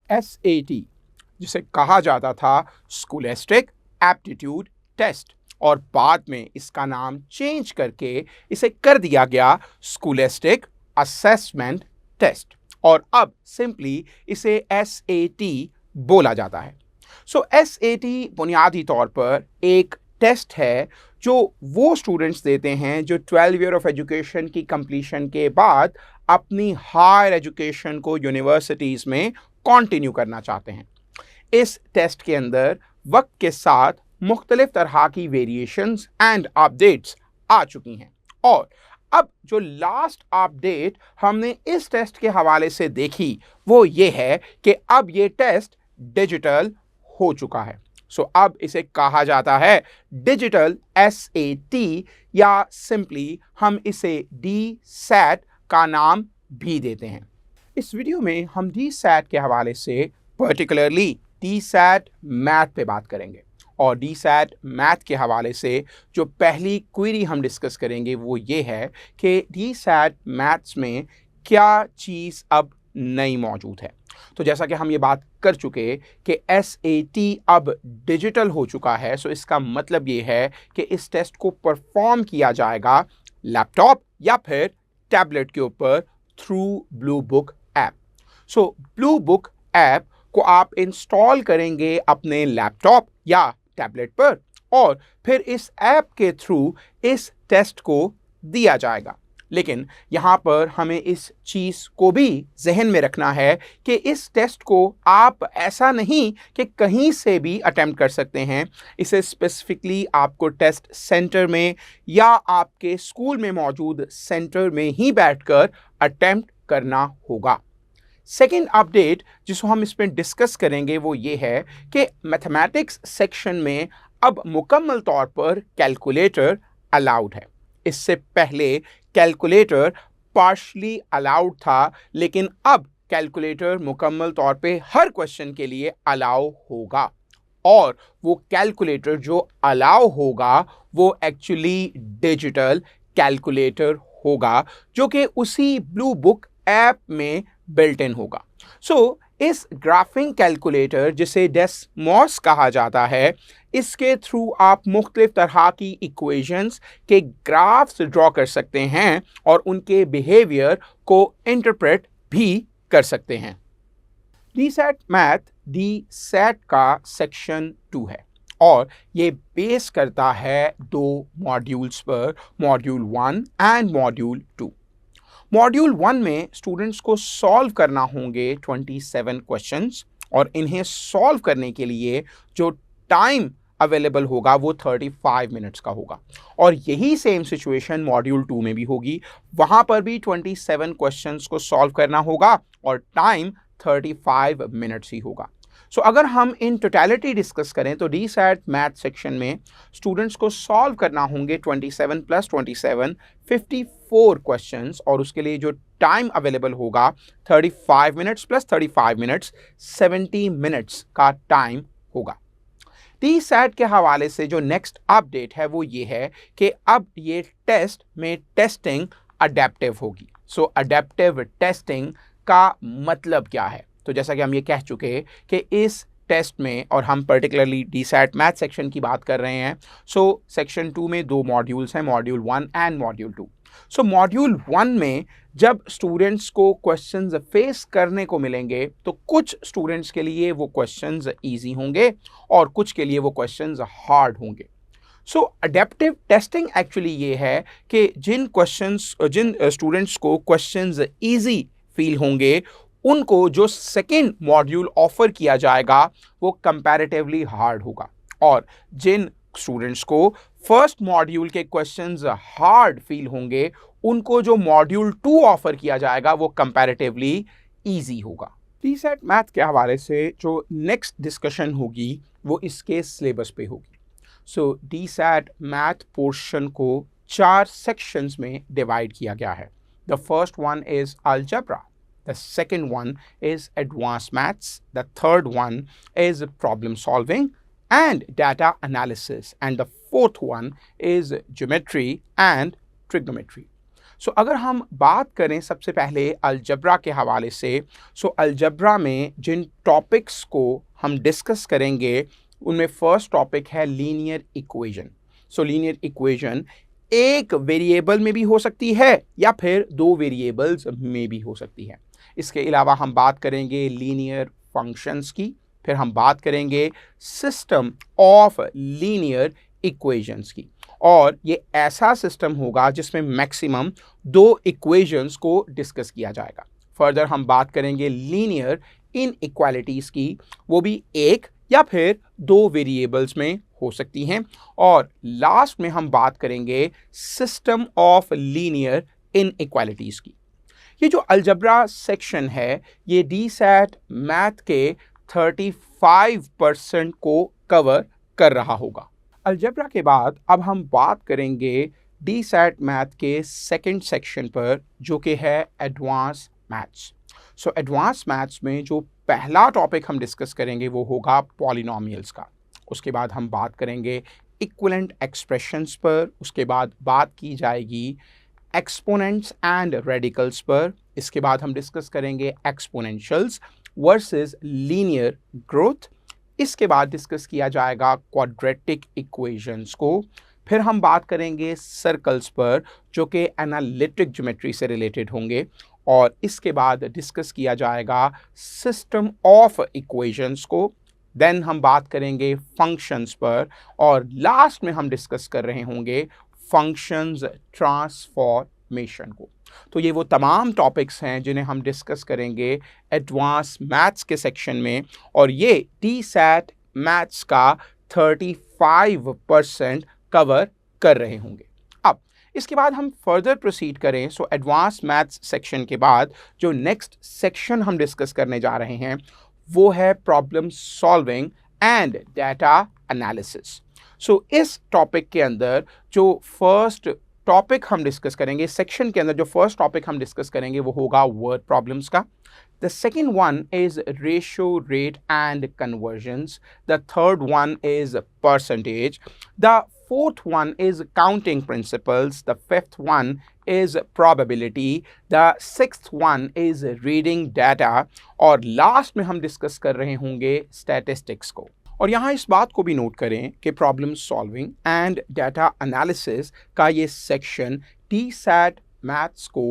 SAT, जिसे कहा जाता था स्कॉलास्टिक एप्टीट्यूड टेस्ट, और बाद में इसका नाम चेंज करके इसे कर दिया गया स्कॉलास्टिक असेसमेंट टेस्ट, और अब सिंपली इसे SAT बोला जाता है। सो SAT बुनियादी तौर पर एक टेस्ट है जो वो स्टूडेंट्स देते हैं जो 12 ईयर ऑफ एजुकेशन की कंप्लीशन के बाद अपनी हायर एजुकेशन को यूनिवर्सिटीज़ में कंटिन्यू करना चाहते हैं। इस टेस्ट के अंदर वक्त के साथ मुख्तलिफ तरह की वेरिएशंस एंड अपडेट्स आ चुकी हैं, और अब जो लास्ट अपडेट हमने इस टेस्ट के हवाले से देखी वो ये है कि अब ये टेस्ट डिजिटल हो चुका है। सो अब इसे कहा जाता है डिजिटल SAT, या सिंपली हम इसे DSAT का नाम भी देते हैं। इस वीडियो में हम DSAT के हवाले से पर्टिकुलरली DSAT मैथ पे बात करेंगे, और DSAT मैथ के हवाले से जो पहली क्वेरी हम डिस्कस करेंगे वो ये है कि DSAT मैथ्स में क्या चीज़ अब नई मौजूद है। तो जैसा कि हम ये बात कर चुके कि SAT अब डिजिटल हो चुका है, सो इसका मतलब ये है कि इस टेस्ट को परफॉर्म किया जाएगा लैपटॉप या फिर टैबलेट के ऊपर थ्रू ब्लू बुक ऐप। सो ब्लू बुक ऐप को आप इंस्टॉल करेंगे अपने लैपटॉप या टैबलेट पर, और फिर इस ऐप के थ्रू इस टेस्ट को दिया जाएगा। लेकिन यहाँ पर हमें इस चीज़ को भी जहन में रखना है कि इस टेस्ट को आप ऐसा नहीं कि कहीं से भी अटेम्प्ट कर सकते हैं। इसे स्पेसिफिकली आपको टेस्ट सेंटर में या आपके स्कूल में मौजूद सेंटर में ही बैठकर अटेम्प्ट करना होगा। सेकेंड अपडेट जिसको हम इसमें डिस्कस करेंगे वो ये है कि मैथमेटिक्स सेक्शन में अब मुकम्मल तौर पर कैलकुलेटर अलाउड है। इससे पहले कैलकुलेटर पार्शली अलाउड था, लेकिन अब कैलकुलेटर मुकम्मल तौर पे हर क्वेश्चन के लिए अलाउ होगा, और वो कैलकुलेटर जो अलाउ होगा वो एक्चुअली डिजिटल कैलकुलेटर होगा जो कि उसी ब्लू बुक ऐप में बिल्ट इन होगा। सो इस ग्राफिंग कैलकुलेटर जिसे डेस्मॉस कहा जाता है, इसके थ्रू आप मुख्तलिफ तरह की इक्वेशंस के ग्राफ्स ड्रॉ कर सकते हैं और उनके बिहेवियर को इंटरप्रेट भी कर सकते हैं। DSAT मैथ DSAT का सेक्शन 2 है, और ये बेस करता है दो मॉड्यूल्स पर, मॉड्यूल 1 एंड मॉड्यूल 2। मॉड्यूल 1 में स्टूडेंट्स को सॉल्व करना होंगे 27 क्वेश्चंस, और इन्हें सॉल्व करने के लिए जो टाइम अवेलेबल होगा वो 35 मिनट्स का होगा, और यही सेम सिचुएशन मॉड्यूल 2 में भी होगी। वहां पर भी 27 क्वेश्चंस को सॉल्व करना होगा और टाइम 35 मिनट्स ही होगा। सो अगर हम इन टोटलिटी डिस्कस करें तो DSAT मैथ सेक्शन में स्टूडेंट्स को सॉल्व करना होंगे 27 + 27 54 क्वेश्चंस, और उसके लिए जो टाइम अवेलेबल होगा 35 मिनट्स + 35 मिनट्स 70 मिनट्स का टाइम होगा। DSAT के हवाले से जो नेक्स्ट अपडेट है वो ये है कि अब ये टेस्ट में टेस्टिंग अडेप्टिव होगी। सो अडेप्टिव टेस्टिंग का मतलब क्या है? तो जैसा कि हम ये कह चुके कि इस टेस्ट में, और हम पर्टिकुलरली DSAT मैथ सेक्शन की बात कर रहे हैं, सो सेक्शन 2 में दो मॉड्यूल्स हैं, module 1 and module 2। So module 1 में जब स्टूडेंट्स को क्वेश्चंस फेस करने को मिलेंगे तो कुछ स्टूडेंट्स के लिए वो क्वेश्चंस इजी होंगे और कुछ के लिए वो क्वेश्चंस हार्ड होंगे। सो अडेप्टिव टेस्टिंग एक्चुअली ये है कि जिन स्टूडेंट्स को क्वेश्चंस इजी फील होंगे उनको जो सेकेंड मॉड्यूल ऑफर किया जाएगा वो कंपैरेटिवली हार्ड होगा, और जिन स्टूडेंट्स को फर्स्ट मॉड्यूल के क्वेश्चंस हार्ड फील होंगे उनको जो मॉड्यूल 2 ऑफर किया जाएगा वो कंपैरेटिवली इजी होगा। DSAT मैथ के हवाले से जो नेक्स्ट डिस्कशन होगी वो इसके सिलेबस पे होगी। सो DSAT मैथ पोर्शन को 4 सेक्शंस में डिवाइड किया गया है। The first one is algebra, the second one is advanced maths, the third one is problem solving and data analysis, and the fourth one is geometry and trigonometry. अगर हम बात करें सबसे पहले अलजब्रा के हवाले से, अलजब्रा में जिन टॉपिक्स को हम डिस्कस करेंगे उनमें फर्स्ट टॉपिक है लीनियर इक्वेशन। लीनियर इक्वेशन एक वेरिएबल में भी हो सकती है या फिर दो वेरिएबल्स में भी हो सकती है। इसके अलावा हम बात करेंगे लीनियर फंक्शंस की, फिर हम बात करेंगे सिस्टम ऑफ लीनियर इक्वेशंस की, और ये ऐसा सिस्टम होगा जिसमें मैक्सिमम दो इक्वेशंस को डिस्कस किया जाएगा। फर्दर हम बात करेंगे लीनियर इनइक्वालिटीज की, वो भी एक या फिर दो वेरिएबल्स में हो सकती हैं, और लास्ट में हम बात करेंगे सिस्टम ऑफ लीनियर इनइक्वालिटीज की। ये जो अलजब्रा सेक्शन है ये डीसैट मैथ के 35% को कवर कर रहा होगा। अलजब्रा के बाद अब हम बात करेंगे डीसैट मैथ के सेकंड सेक्शन पर, जो कि है एडवांस मैथ्स। एडवांस मैथ्स में जो पहला टॉपिक हम डिस्कस करेंगे वो होगा पॉलिनोमियल्स का। उसके बाद हम बात करेंगे इक्विवेलेंट एक्सप्रेशंस पर, उसके बाद बात की जाएगी एक्सपोनेंट्स एंड रेडिकल्स पर, इसके बाद हम डिस्कस करेंगे एक्सपोनेंशियल्स वर्सेस लीनियर ग्रोथ, इसके बाद डिस्कस किया जाएगा क्वाड्रेटिक इक्वेशंस को, फिर हम बात करेंगे सर्कल्स पर जो कि एनालिटिक ज्योमेट्री से रिलेटेड होंगे, और इसके बाद डिस्कस किया जाएगा सिस्टम ऑफ इक्वेशंस को, देन हम बात करेंगे फंक्शंस पर, और लास्ट में हम डिस्कस कर रहे होंगे फंक्शंस ट्रांसफॉर्मेशन को। तो ये वो तमाम टॉपिक्स हैं जिन्हें हम डिस्कस करेंगे एडवांस मैथ्स के सेक्शन में, और ये डीसैट मैथ्स का 35% कवर कर रहे होंगे। अब इसके बाद हम फर्दर प्रोसीड करें, एडवांस मैथ्स सेक्शन के बाद जो नेक्स्ट सेक्शन हम डिस्कस करने जा रहे हैं वो है problem solving and data analysis. इस टॉपिक के अंदर जो फर्स्ट टॉपिक हम डिस्कस करेंगे, सेक्शन के अंदर जो फर्स्ट टॉपिक हम डिस्कस करेंगे वो होगा वर्ड प्रॉब्लम्स का। The second one is ratio rate and convergence, the third one is percentage, the fourth one is counting principles, the fifth one is probability, the sixth one is reading data, और last में हम discuss कर रहे होंगे statistics को। और यहाँ इस बात को भी नोट करें कि problem solving and data analysis का ये सेक्शन डीसैट मैथ्स को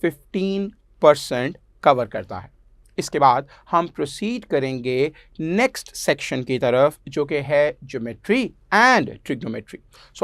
15% कवर करता है। इसके बाद हम प्रोसीड करेंगे नेक्स्ट सेक्शन की तरफ जो कि है ज्योमेट्री एंड ट्रिग्नोमेट्री।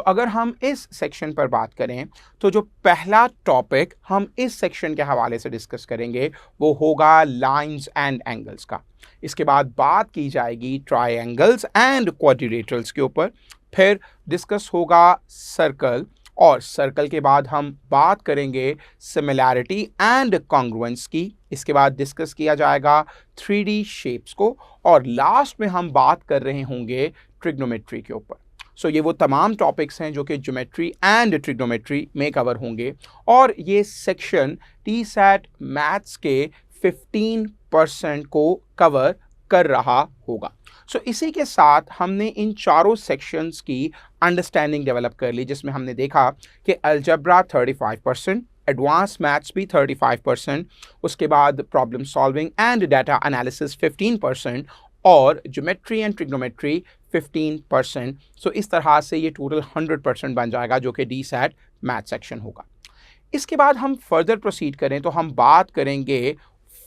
अगर हम इस सेक्शन पर बात करें तो जो पहला टॉपिक हम इस सेक्शन के हवाले से डिस्कस करेंगे वो होगा लाइंस एंड एंगल्स का। इसके बाद बात की जाएगी ट्रायंगल्स एंड क्वाड्रिलेटरल्स के ऊपर, फिर डिस्कस होगा सर्कल, और सर्कल के बाद हम बात करेंगे सिमिलैरिटी एंड कॉन्ग्रुएंस की। इसके बाद डिस्कस किया जाएगा 3D शेप्स को, और लास्ट में हम बात कर रहे होंगे ट्रिग्नोमेट्री के ऊपर। ये वो तमाम टॉपिक्स हैं जो कि ज्योमेट्री एंड ट्रिग्नोमेट्री में कवर होंगे, और ये सेक्शन डीसैट मैथ्स के 15% को कवर कर रहा होगा। इसी के साथ हमने इन चारों सेक्शंस की अंडरस्टैंडिंग डेवलप कर ली, जिसमें हमने देखा कि अलजब्रा 35%, एडवांस मैथ्स भी 35%, उसके बाद problem solving and data analysis 15%, और ज्योमेट्री एंड ट्रिग्नोमेट्री 15%। इस तरह से ये टोटल 100% बन जाएगा जो कि डीसैट मैथ सेक्शन होगा। इसके बाद हम फर्दर प्रोसीड करें तो हम बात करेंगे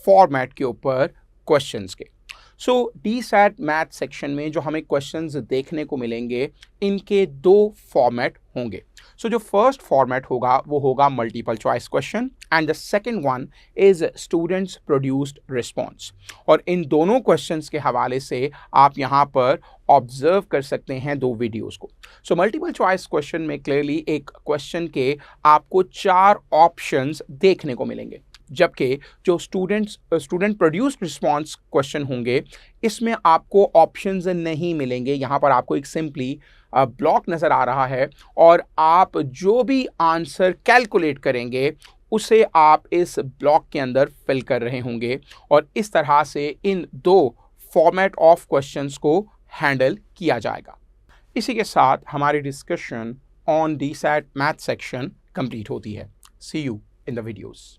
फॉर्मेट के ऊपर क्वेश्चंस के। डीसैट मैथ सेक्शन में जो हमें क्वेश्चंस देखने को मिलेंगे इनके दो फॉर्मेट होंगे। जो फर्स्ट फॉर्मेट होगा वो होगा multiple choice question, and the second one is students produced response. और इन दोनों क्वेश्चंस के हवाले से आप यहाँ पर ऑब्जर्व कर सकते हैं दो वीडियोस को। मल्टीपल चॉइस क्वेश्चन में क्लियरली एक क्वेश्चन के आपको 4 ऑप्शंस देखने को मिलेंगे, जबकि जो स्टूडेंट प्रोड्यूस्ड रिस्पॉन्स क्वेश्चन होंगे इसमें आपको ऑप्शंस नहीं मिलेंगे। यहाँ पर आपको एक सिंपली ब्लॉक नज़र आ रहा है, और आप जो भी आंसर कैलकुलेट करेंगे उसे आप इस ब्लॉक के अंदर फिल कर रहे होंगे, और इस तरह से इन दो फॉर्मेट ऑफ क्वेश्चंस को हैंडल किया जाएगा। इसी के साथ हमारी discussion on DSAT math section complete होती है। See you. in the videos.